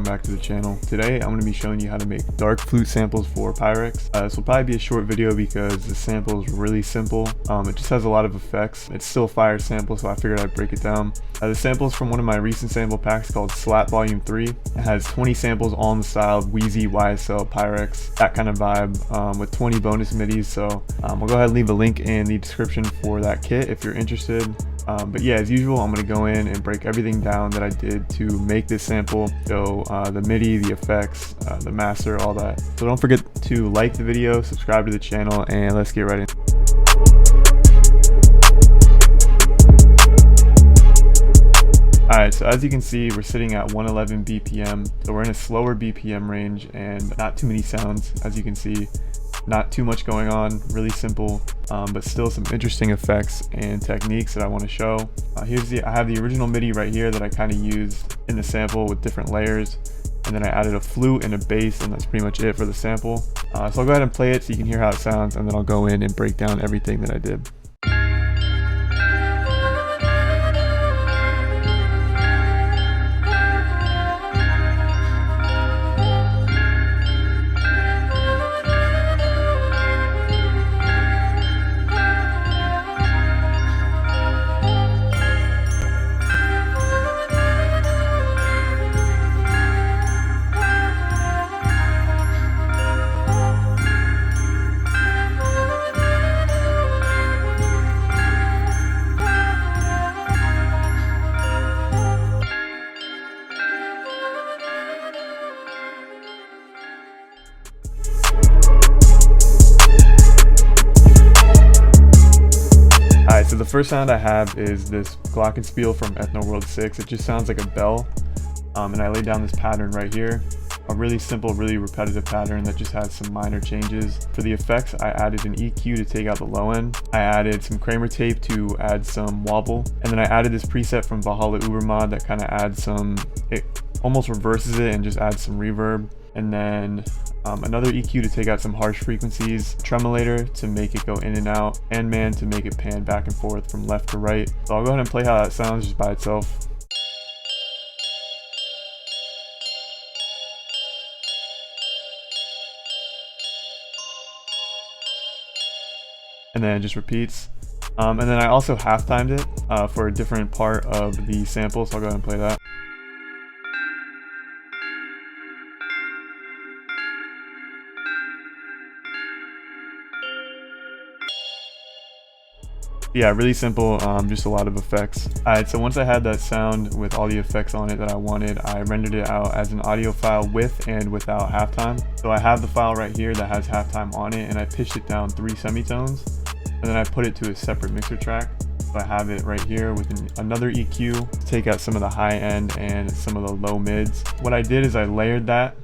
welcome back to the channel. Today I'm going to be showing you how to make dark flute samples for Pyrex. This will probably be a short video because the sample is really simple. It just has a lot of effects. It's still a fire sample, so I figured I'd break it down. The sample is from one of my recent sample packs called SLATT Volume 3. It has 20 samples all in the style of Wheezy, YSL, Pyrex, that kind of vibe, with 20 bonus MIDIs. So I'll go ahead and leave a link in the description for that kit if you're interested. But yeah, as usual, I'm going to go in and break everything down that I did to make this sample. So the MIDI, the effects, the master, all that. So don't forget to like the video, subscribe to the channel, and let's get right in. Alright, so as you can see, we're sitting at 111 BPM. So we're in a slower BPM range and not too many sounds, as you can see. Not too much going on, really simple, but still some interesting effects and techniques that I want to show. I have the original MIDI right here that I kind of used in the sample with different layers, and then I added a flute and a bass, and that's pretty much it for the sample. So I'll go ahead and play it so you can hear how it sounds, and then I'll go in and break down everything that I did. So the first sound I have is this glockenspiel from Ethno World 6. It just sounds like a bell, and I laid down this pattern right here. A really simple, really repetitive pattern that just has some minor changes. For the effects, I added an EQ to take out the low end. I added some Kramer tape to add some wobble. And then I added this preset from Valhalla Ubermod that kind of adds some, it almost reverses it and just adds some reverb. And then another EQ to take out some harsh frequencies, tremolator to make it go in and out, and man to make it pan back and forth from left to right. So I'll go ahead and play how that sounds just by itself. And then it just repeats. And then I also half-timed it for a different part of the sample, so I'll go ahead and play that. Yeah, really simple, just a lot of effects. Alright, so once I had that sound with all the effects on it that I wanted, I rendered it out as an audio file with and without halftime. So I have the file right here that has halftime on it, and I pitched it down 3 semitones, and then I put it to a separate mixer track. So I have it right here with another EQ to take out some of the high end and some of the low mids. What I did is I layered that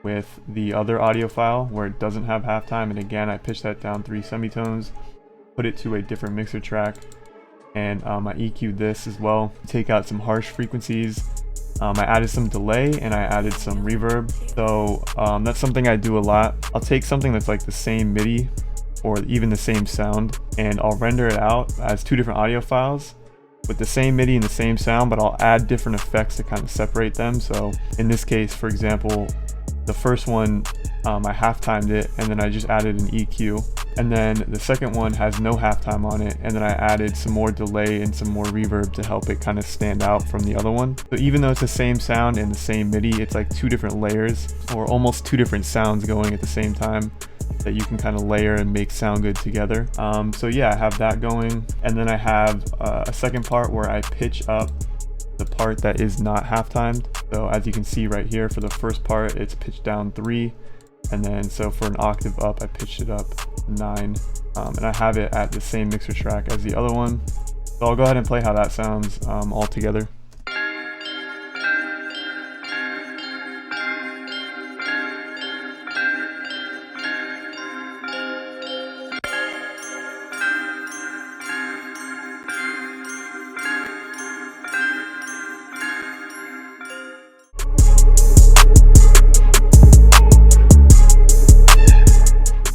with the other audio file where it doesn't have halftime, and again I pitched that down 3 semitones, put it to a different mixer track, and I EQ'd this as well to take out some harsh frequencies. I added some delay and I added some reverb. So that's something I do a lot. I'll take something that's like the same MIDI or even the same sound, and I'll render it out as 2 different audio files with the same MIDI and the same sound, but I'll add different effects to kind of separate them. So in this case, for example, the first one, I half-timed it, and then I just added an EQ. And then the second one has no halftime on it, and then I added some more delay and some more reverb to help it kind of stand out from the other one. So even though it's the same sound and the same MIDI, it's like 2 different layers, or almost 2 different sounds going at the same time that you can kind of layer and make sound good together. So yeah, I have that going. And then I have a second part where I pitch up the part that is not half-timed. So as you can see right here, for the first part, it's pitched down 3. And then so for an octave up, I pitched it up 9. And I have it at the same mixer track as the other one. So I'll go ahead and play how that sounds all together.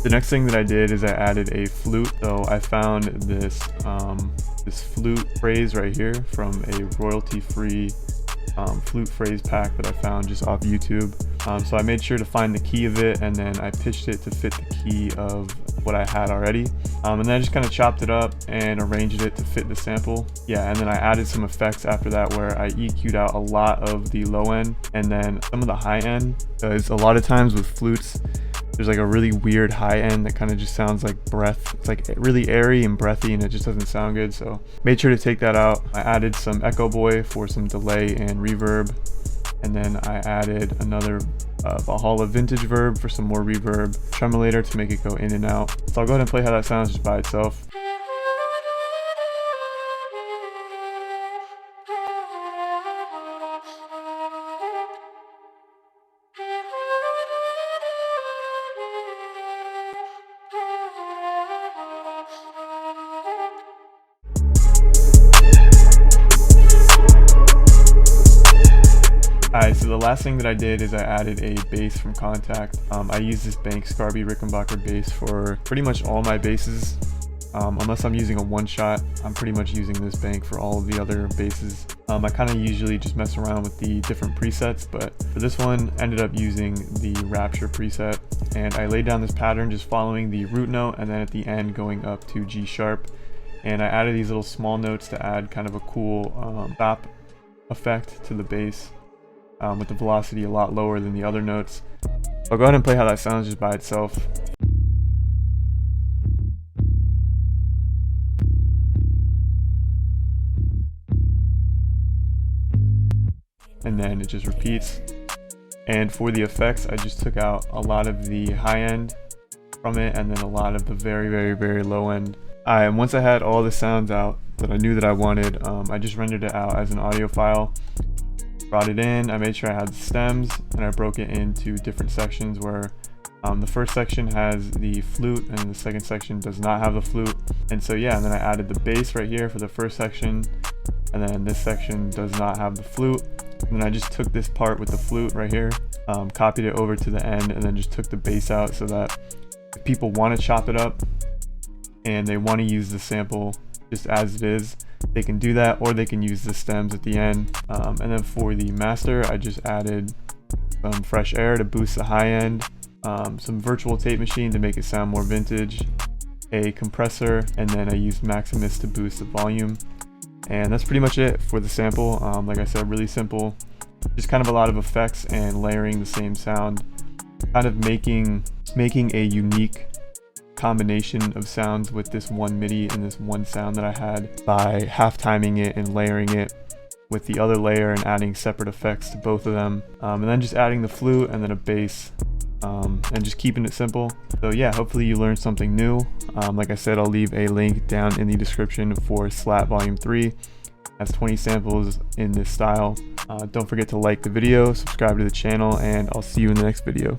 The next thing that I did is I added a flute. So I found this this flute phrase right here from a royalty-free flute phrase pack that I found just off YouTube. So I made sure to find the key of it, and then I pitched it to fit the key of what I had already. And then I just kind of chopped it up and arranged it to fit the sample. Yeah, and then I added some effects after that where I EQ'd out a lot of the low end and then some of the high end, because a lot of times with flutes, there's like a really weird high end that kind of just sounds like breath. It's like really airy and breathy, and it just doesn't sound good. So made sure to take that out. I added some Echo Boy for some delay and reverb. And then I added another Valhalla vintage verb for some more reverb, tremolator to make it go in and out. So I'll go ahead and play how that sounds just by itself. Alright, so the last thing that I did is I added a bass from Contact. I use this Banks Scarby Rickenbacker bass for pretty much all my basses. Unless I'm using a one-shot, I'm pretty much using this bank for all of the other basses. I kind of usually just mess around with the different presets, but for this one, ended up using the Rapture preset. And I laid down this pattern just following the root note and then at the end going up to G sharp. And I added these little small notes to add kind of a cool bop effect to the bass. With the velocity a lot lower than the other notes. I'll go ahead and play how that sounds just by itself. And then it just repeats. And for the effects, I just took out a lot of the high end from it and then a lot of the very low end. And once I had all the sounds out that I knew that I wanted, I just rendered it out as an audio file. Brought it in, I made sure I had the stems, and I broke it into different sections where the first section has the flute and the second section does not have the flute. And so yeah, and then I added the bass right here for the first section, and then this section does not have the flute. And then I just took this part with the flute right here, copied it over to the end, and then just took the bass out so that if people want to chop it up and they want to use the sample just as it is, they can do that, or they can use the stems at the end. And then for the master, I just added some fresh air to boost the high end, some virtual tape machine to make it sound more vintage, a compressor, and then I used Maximus to boost the volume. And that's pretty much it for the sample. Like I said, really simple, just kind of a lot of effects and layering the same sound, kind of making a unique combination of sounds with this one MIDI and this one sound that I had by half timing it and layering it with the other layer and adding separate effects to both of them, and then just adding the flute and then a bass, and just keeping it simple. So yeah, hopefully you learned something new. Like I said, I'll leave a link down in the description for SLATT Volume 3. Has 20 samples in this style. Don't forget to like the video, subscribe to the channel, and I'll see you in the next video.